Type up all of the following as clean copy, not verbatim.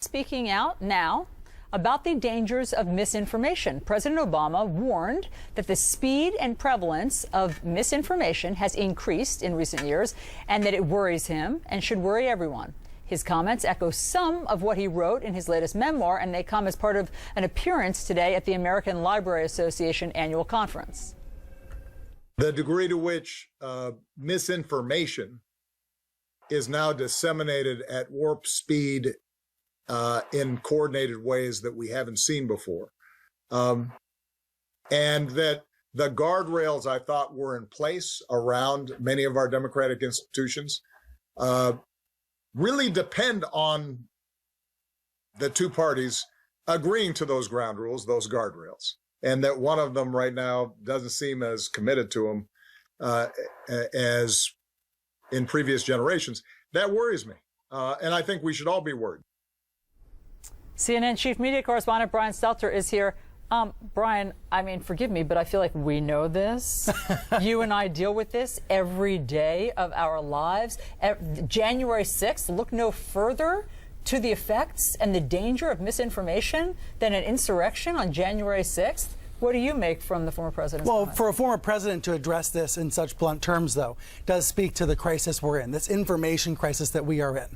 speaking out now about the dangers of misinformation. President Obama warned that the speed and prevalence of misinformation has increased in recent years and that it worries him and should worry everyone. His comments echo some of what he wrote in his latest memoir, and they come as part of an appearance today at the American Library Association annual conference. The degree to which misinformation is now disseminated at warp speed in coordinated ways that we haven't seen before. And that the guardrails I thought were in place around many of our democratic institutions really depend on the two parties agreeing to those ground rules, those guardrails. And that one of them right now doesn't seem as committed to them as in previous generations. That worries me. And I think we should all be worried. CNN chief media correspondent Brian Stelter is here. Brian, I mean, forgive me, but I feel like we know this. You and I deal with this every day of our lives. January 6th, look no further to the effects and the danger of misinformation than an insurrection on January 6th. What do you make from the former president's comment? For a former president to address this in such blunt terms, though, does speak to the crisis we're in, this information crisis that we are in.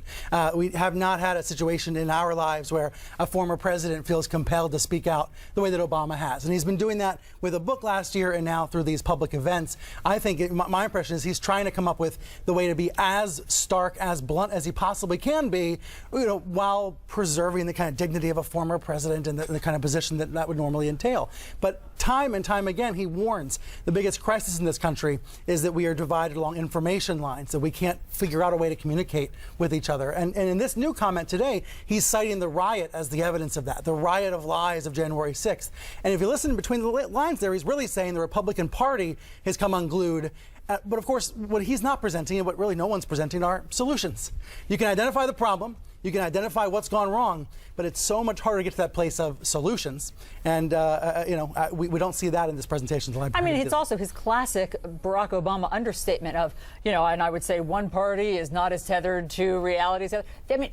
We have not had a situation in our lives where a former president feels compelled to speak out the way that Obama has. And he's been doing that with a book last year and now through these public events. I think my impression is he's trying to come up with the way to be as stark, as blunt as he possibly can be, while preserving the kind of dignity of a former president and the kind of position that would normally entail. But time and time again, he warns the biggest crisis in this country is that we are divided along information lines, that we can't figure out a way to communicate with each other. And in this new comment today, he's citing the riot as the evidence of that, the riot of lies of January 6th. And if you listen between the lines there, he's really saying the Republican Party has come unglued. But of course, what he's not presenting and what really no one's presenting are solutions. You can identify the problem. You can identify what's gone wrong, but it's so much harder to get to that place of solutions. And, we don't see that in this presentation. I mean, it's also his classic Barack Obama understatement of, and I would say one party is not as tethered to reality as the other. I mean,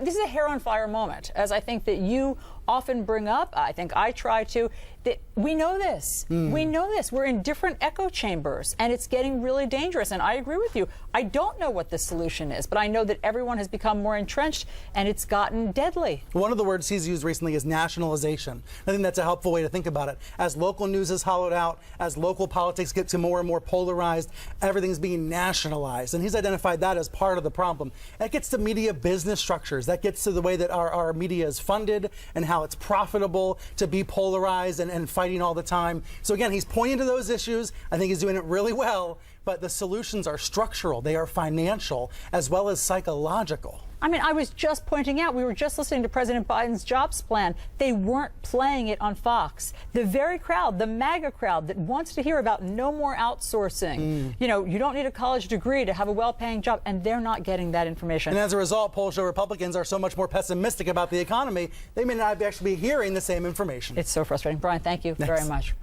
this is a hair on fire moment, as I think that you often bring up. I think I try to. That we know this. We know this. We're in different echo chambers, and it's getting really dangerous. And I agree with you. I don't know what the solution is, but I know that everyone has become more entrenched, and it's gotten deadly. One of the words he's used recently is nationalization. I think that's a helpful way to think about it. As local news is hollowed out, as local politics get to more and more polarized, everything's being nationalized. And he's identified that as part of the problem. That gets to media business structures. That gets to the way that our media is funded and how it's profitable to be polarized and fighting all the time. So again, he's pointing to those issues. I think he's doing it really well, but the solutions are structural. They are financial as well as psychological. I mean, I was just pointing out, we were just listening to President Biden's jobs plan. They weren't playing it on Fox. The very crowd, the MAGA crowd that wants to hear about no more outsourcing. You don't need a college degree to have a well-paying job, and they're not getting that information. And as a result, polls show Republicans are so much more pessimistic about the economy, they may not actually be hearing the same information. It's so frustrating. Brian, thank you very much.